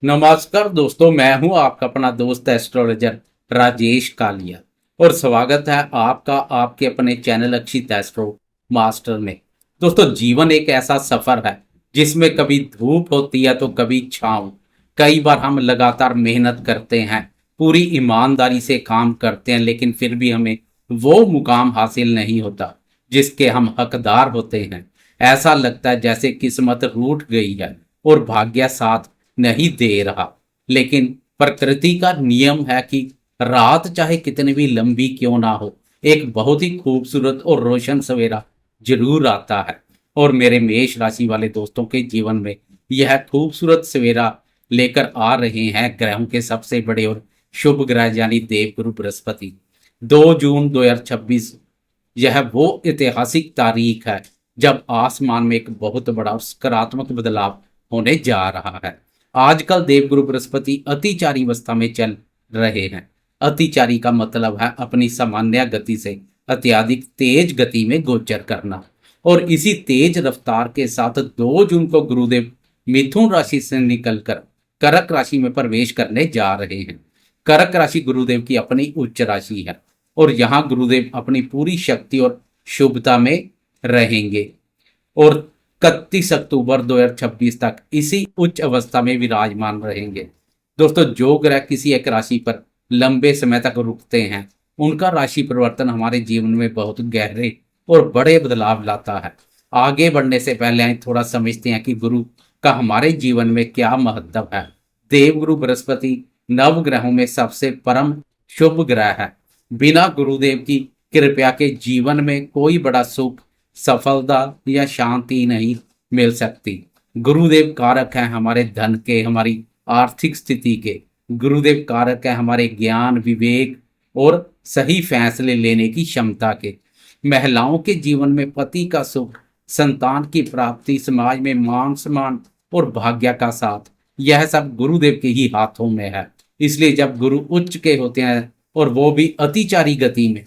नमस्कार दोस्तों, मैं हूं आपका अपना दोस्त एस्ट्रोलॉजर राजेश कालिया और स्वागत है आपका आपके अपने चैनल अक्षित एस्ट्रो मास्टर में। दोस्तों, जीवन एक ऐसा सफर है जिसमें कभी धूप होती है तो कभी छांव। कई बार हम लगातार मेहनत करते हैं, पूरी ईमानदारी से काम करते हैं, लेकिन फिर भी हमें वो मुकाम हासिल नहीं होता जिसके हम हकदार होते हैं। ऐसा लगता है जैसे किस्मत रूठ गई है और भाग्य साथ नहीं दे रहा। लेकिन प्रकृति का नियम है कि रात चाहे कितनी भी लंबी क्यों ना हो, एक बहुत ही खूबसूरत और रोशन सवेरा जरूर आता है। और मेरे मेष राशि वाले दोस्तों के जीवन में यह खूबसूरत सवेरा लेकर आ रहे हैं ग्रहों के सबसे बड़े और शुभ ग्रह यानी देवगुरु बृहस्पति। 2 जून 2026 यह वो ऐतिहासिक तारीख है जब आसमान में एक बहुत बड़ा और सकारात्मक बदलाव होने जा रहा है। आजकल देवगुरु बृहस्पति अतिचारी अवस्था में चल रहे हैं। अतिचारी का मतलब है अपनी सामान्य गति से अत्यधिक तेज गति में गोचर करना। और इसी तेज रफ्तार के साथ 2 जून को गुरुदेव मिथुन राशि से निकलकर कर्क राशि में प्रवेश करने जा रहे हैं। कर्क राशि गुरुदेव की अपनी उच्च राशि है और यहाँ गुरुदेव अपनी पूरी शक्ति और शुभता में रहेंगे और 31 अक्टूबर 2026 तक इसी उच्च अवस्था में विराजमान रहेंगे। दोस्तों, जो ग्रह किसी एक राशि पर लंबे समय तक रुकते हैं उनका राशि परिवर्तन हमारे जीवन में बहुत गहरे और बड़े बदलाव लाता है। आगे बढ़ने से पहले हम थोड़ा समझते हैं कि गुरु का हमारे जीवन में क्या महत्व है। देवगुरु बृहस्पति नव ग्रहों में सबसे परम शुभ ग्रह है। बिना गुरुदेव की कृपया के जीवन में कोई बड़ा सुख, सफलता या शांति नहीं मिल सकती। गुरुदेव कारक है हमारे धन के, हमारी आर्थिक स्थिति के। गुरुदेव कारक है हमारे ज्ञान, विवेक और सही फैसले लेने की क्षमता के। महिलाओं के जीवन में पति का सुख, संतान की प्राप्ति, समाज में मान सम्मान और भाग्य का साथ, यह सब गुरुदेव के ही हाथों में है। इसलिए जब गुरु उच्च के होते हैं और वो भी अतिचारी गति में,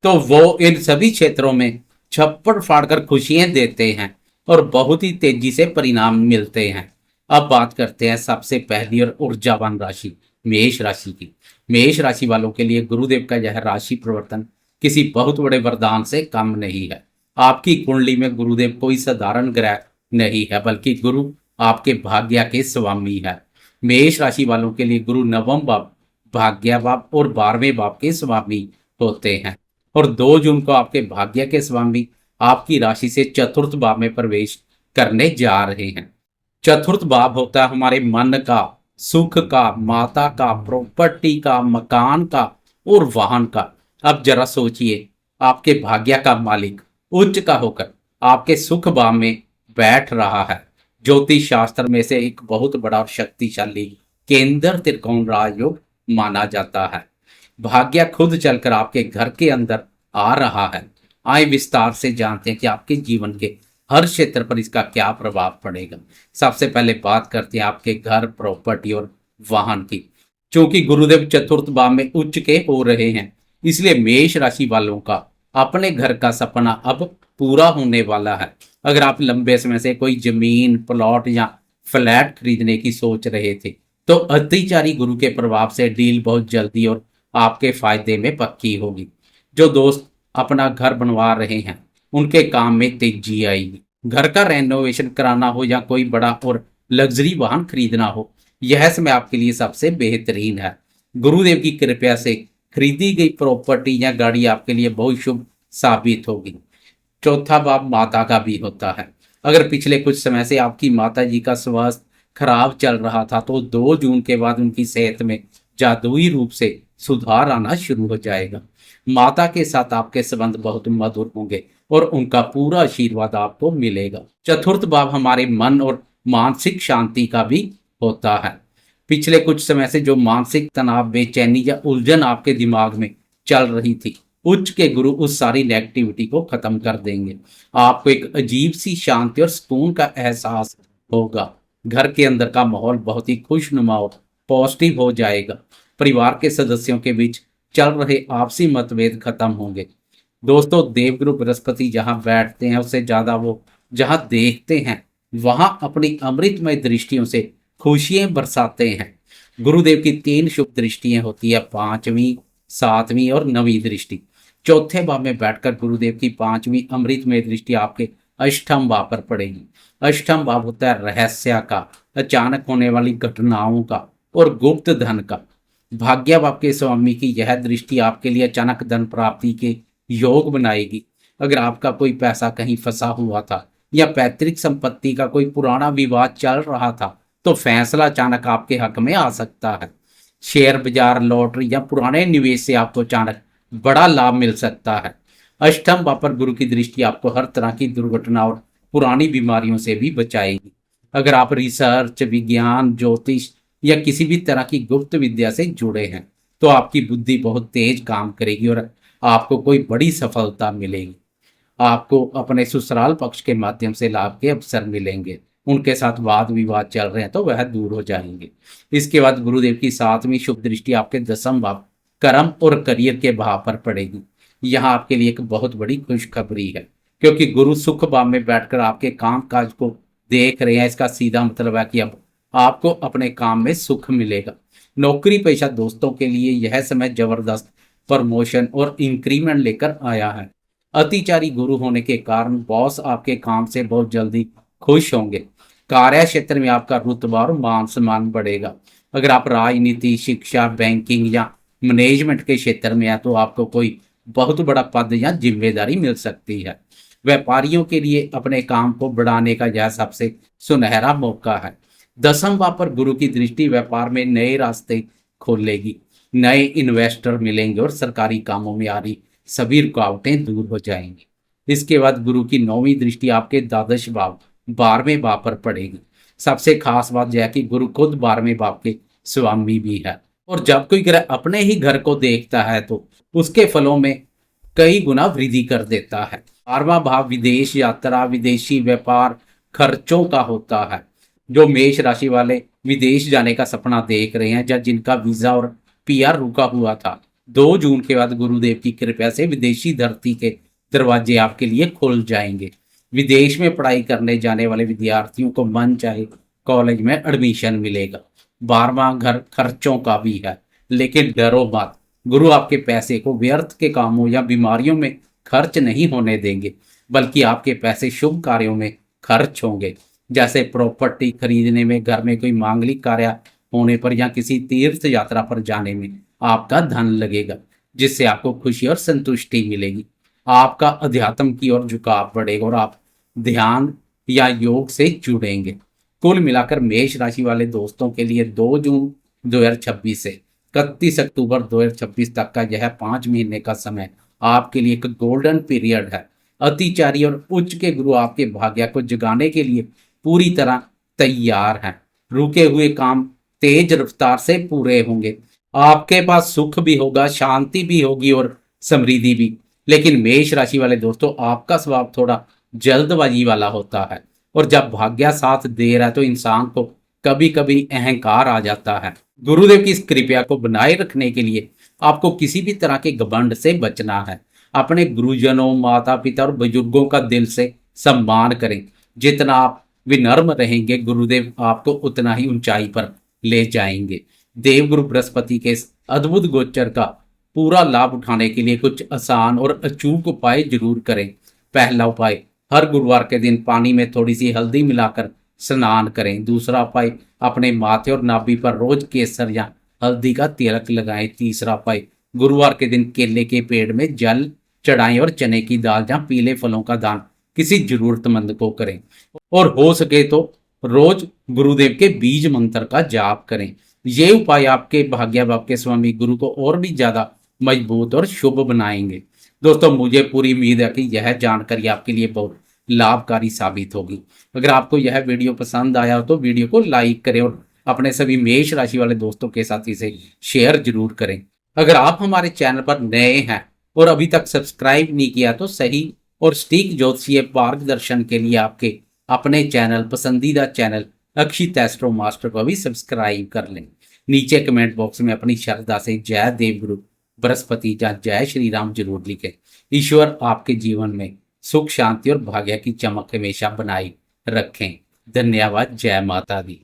तो वो इन सभी क्षेत्रों में छप्पड़ फाड़कर खुशियां देते हैं और बहुत ही तेजी से परिणाम मिलते हैं। अब बात करते हैं सबसे पहली और ऊर्जावान राशि मेष राशि की। मेष राशि वालों के लिए गुरुदेव का यह राशि परिवर्तन किसी बहुत बड़े वरदान से कम नहीं है। आपकी कुंडली में गुरुदेव कोई साधारण ग्रह नहीं है, बल्कि गुरु आपके भाग्य के स्वामी है। मेष राशि वालों के लिए गुरु नवम भाव, भाग्य भाव और 12वें भाव के स्वामी होते हैं और 2 जून को आपके भाग्य के स्वामी आपकी राशि से चतुर्थ भाव में प्रवेश करने जा रहे हैं। चतुर्थ भाव होता है हमारे मन का, सुख का, माता का, प्रॉपर्टी का, मकान का और वाहन का। अब जरा सोचिए, आपके भाग्य का मालिक उच्च का होकर आपके सुख भाव में बैठ रहा है। ज्योतिष शास्त्र में से एक बहुत बड़ा और शक्तिशाली केंद्र त्रिकोण राजयोग माना जाता है। भाग्य खुद चलकर आपके घर के अंदर आ रहा है। आए विस्तार से जानते हैं कि आपके जीवन के हर क्षेत्र पर इसका क्या प्रभाव पड़ेगा। सबसे पहले बात करते हैं आपके घर, प्रॉपर्टी और वाहन की। क्योंकि गुरुदेव चतुर्थ भाव में उच्च के हो रहे हैं, इसलिए मेष राशि वालों का अपने घर का सपना अब पूरा होने वाला है। अगर आप लंबे समय से कोई जमीन, प्लॉट या फ्लैट खरीदने की सोच रहे थे, तो अतिचारी गुरु के प्रभाव से डील बहुत जल्दी और आपके फायदे में पक्की होगी। जो दोस्त अपना घर बनवा रहे हैं उनके काम में तेजी आएगी। घर का रेनोवेशन कराना हो या कोई बड़ा और लग्जरी वाहन खरीदना हो, यह समय आपके लिए सबसे बेहतरीन है। गुरुदेव की कृपया से खरीदी गई प्रॉपर्टी या गाड़ी आपके लिए बहुत शुभ साबित होगी। चौथा भाव माता का भी होता है। अगर पिछले कुछ समय से आपकी माता जी का स्वास्थ्य खराब चल रहा था, तो 2 जून के बाद उनकी सेहत में जादुई रूप से सुधार आना शुरू हो जाएगा। माता के साथ आपके संबंध बहुत मधुर होंगे और उनका पूरा आशीर्वाद आपको मिलेगा। चतुर्थ भाव हमारे मन और मानसिक शांति का भी होता है। पिछले कुछ समय से जो मानसिक तनाव, बेचैनी या उलझन आपके दिमाग में चल रही थी, उच्च के गुरु उस सारी नेगेटिविटी को खत्म कर देंगे। आपको एक अजीब सी शांति और सुकून का एहसास होगा। घर के अंदर का माहौल बहुत ही खुशनुमा और पॉजिटिव हो जाएगा। परिवार के सदस्यों के बीच चल रहे आपसी मतभेद खत्म होंगे। दोस्तों, देवगुरु बृहस्पति जहां बैठते हैं उससे ज्यादा वो जहां देखते हैं, वहां अपनी अमृतमय दृष्टियों से खुशियां बरसाते हैं। गुरुदेव की 3 शुभ दृष्टियां होती है, 5वीं, 7वीं और 9वीं दृष्टि। चौथे भाव में बैठकर गुरुदेव की 5वीं अमृतमय दृष्टि आपके अष्टम भाव पर पड़ेगी। अष्टम भाव होता है रहस्य का, अचानक होने वाली घटनाओं का और गुप्त धन का। भाग्य भाव के स्वामी की यह दृष्टि आपके लिए अचानक धन प्राप्ति के योग बनाएगी। अगर आपका कोई पैसा कहीं फंसा हुआ था या पैतृक संपत्ति का कोई पुराना विवाद चल रहा था, तो फैसला अचानक आपके हक में आ सकता है। शेयर बाजार, लॉटरी या पुराने निवेश से आपको अचानक बड़ा लाभ मिल सकता है। अष्टम भाव पर गुरु की दृष्टि आपको हर तरह की दुर्घटना और पुरानी बीमारियों से भी बचाएगी। अगर आप रिसर्च, विज्ञान, ज्योतिष या किसी भी तरह की गुप्त विद्या से जुड़े हैं, तो आपकी बुद्धि बहुत तेज काम करेगी और आपको कोई बड़ी सफलता मिलेगी। आपको अपने ससुराल पक्ष के माध्यम से लाभ के अवसर मिलेंगे। उनके साथ वाद विवाद चल रहे हैं तो वह दूर हो जाएंगे। इसके बाद गुरुदेव की 7वीं शुभ दृष्टि आपके 10म भाव कर्म और करियर के भाव पर पड़ेगी। यहाँ आपके लिए एक बहुत बड़ी खुशखबरी है, क्योंकि गुरु सुख भाव में बैठकर आपके काम काज को देख रहे हैं। इसका सीधा मतलब है कि अब आपको अपने काम में सुख मिलेगा। नौकरी पेशा दोस्तों के लिए यह समय जबरदस्त प्रमोशन और इंक्रीमेंट लेकर आया है। अतिचारी गुरु होने के कारण बॉस आपके काम से बहुत जल्दी खुश होंगे। कार्य क्षेत्र में आपका रुतबा और मान सम्मान बढ़ेगा। अगर आप राजनीति, शिक्षा, बैंकिंग या मैनेजमेंट के क्षेत्र में है, तो आपको कोई बहुत बड़ा पद या जिम्मेदारी मिल सकती है। व्यापारियों के लिए अपने काम को बढ़ाने का यह सबसे सुनहरा मौका है। 10म भाव पर गुरु की दृष्टि व्यापार में नए रास्ते खोलेगी। नए इन्वेस्टर मिलेंगे और सरकारी कामों में आ रही सभी रुकावटें दूर हो जाएंगी। इसके बाद गुरु की 9वीं दृष्टि आपके द्वादश भाव 12वें भाव पर पड़ेगी। सबसे खास बात यह है कि गुरु खुद 12वें भाव के स्वामी भी है, और जब कोई ग्रह अपने ही घर को देखता है तो उसके फलों में कई गुना वृद्धि कर देता है। 12वां भाव विदेश यात्रा, विदेशी व्यापार, खर्चों का होता है। जो मेष राशि वाले विदेश जाने का सपना देख रहे हैं या जिनका वीजा और पीआर रुका हुआ था, 2 जून के बाद गुरुदेव की कृपा से विदेशी धरती के दरवाजे आपके लिए खुल जाएंगे। विदेश में पढ़ाई करने जाने वाले विद्यार्थियों को मन चाहे कॉलेज में एडमिशन मिलेगा। 12वां घर खर्चों का भी है, लेकिन डरो मत, गुरु आपके पैसे को व्यर्थ के कामों या बीमारियों में खर्च नहीं होने देंगे, बल्कि आपके पैसे शुभ कार्यों में खर्च होंगे। जैसे प्रॉपर्टी खरीदने में, घर में कोई मांगलिक कार्य होने पर या किसी तीर्थ यात्रा पर जाने में आपका धन लगेगा, जिससे आपको खुशी और संतुष्टि मिलेगी। आपका अध्यात्म की ओर झुकाव बढ़ेगा और आप ध्यान या योग से जुड़ेंगे। कुल मिलाकर मेष राशि वाले दोस्तों के लिए 2 जून 2026 से 31 अक्टूबर 2026 तक का यह 5 महीने का समय आपके लिए एक गोल्डन पीरियड है। अतिचारी और उच्च के गुरु आपके भाग्य को जगाने के लिए पूरी तरह तैयार हैं। रुके हुए काम तेज रफ्तार से पूरे होंगे। आपके पास सुख भी होगा, शांति भी होगी और समृद्धि भी। लेकिन मेष राशि वाले दोस्तों, आपका स्वभाव थोड़ा जल्दबाजी वाला होता है, और जब भाग्य साथ दे रहा है तो इंसान को कभी कभी अहंकार आ जाता है। गुरुदेव की इस कृपा को बनाए रखने के लिए आपको किसी भी तरह के घमंड से बचना है। अपने गुरुजनों, माता पिता और बुजुर्गों का दिल से सम्मान करें। जितना आप विनम्र रहेंगे, गुरुदेव आपको उतना ही ऊंचाई पर ले जाएंगे। देवगुरु बृहस्पति के इस अद्भुत गोचर का पूरा लाभ उठाने के लिए कुछ आसान और अचूक उपाय जरूर करें। पहला उपाय, हर गुरुवार के दिन पानी में थोड़ी सी हल्दी मिलाकर स्नान करें। दूसरा उपाय, अपने माथे और नाभि पर रोज केसर या हल्दी का तिलक लगाएं। तीसरा उपाय, गुरुवार के दिन केले के पेड़ में जल चढ़ाएं और चने की दाल या पीले फलों का दान किसी जरूरतमंद को करें। और हो सके तो रोज गुरुदेव के बीज मंत्र का जाप करें। ये उपाय आपके भाग्य भाव के स्वामी गुरु को और भी ज्यादा मजबूत और शुभ बनाएंगे। दोस्तों, मुझे पूरी उम्मीद है कि यह जानकारी आपके लिए बहुत लाभकारी साबित होगी। अगर आपको यह वीडियो पसंद आया हो तो वीडियो को लाइक करें और अपने सभी मेष राशि वाले दोस्तों के साथ इसे शेयर जरूर करें। अगर आप हमारे चैनल पर नए हैं और अभी तक सब्सक्राइब नहीं किया तो सही और सटीक ज्योतिषीय मार्गदर्शन के लिए आपके अपने चैनल, पसंदीदा चैनल अक्षित एस्ट्रो मास्टर को भी सब्सक्राइब कर लें। नीचे कमेंट बॉक्स में अपनी श्रद्धा से जय देवगुरु बृहस्पति या जय श्री राम जरूर लिखें। ईश्वर आपके जीवन में सुख, शांति और भाग्य की चमक हमेशा बनाए रखें। धन्यवाद। जय माता दी।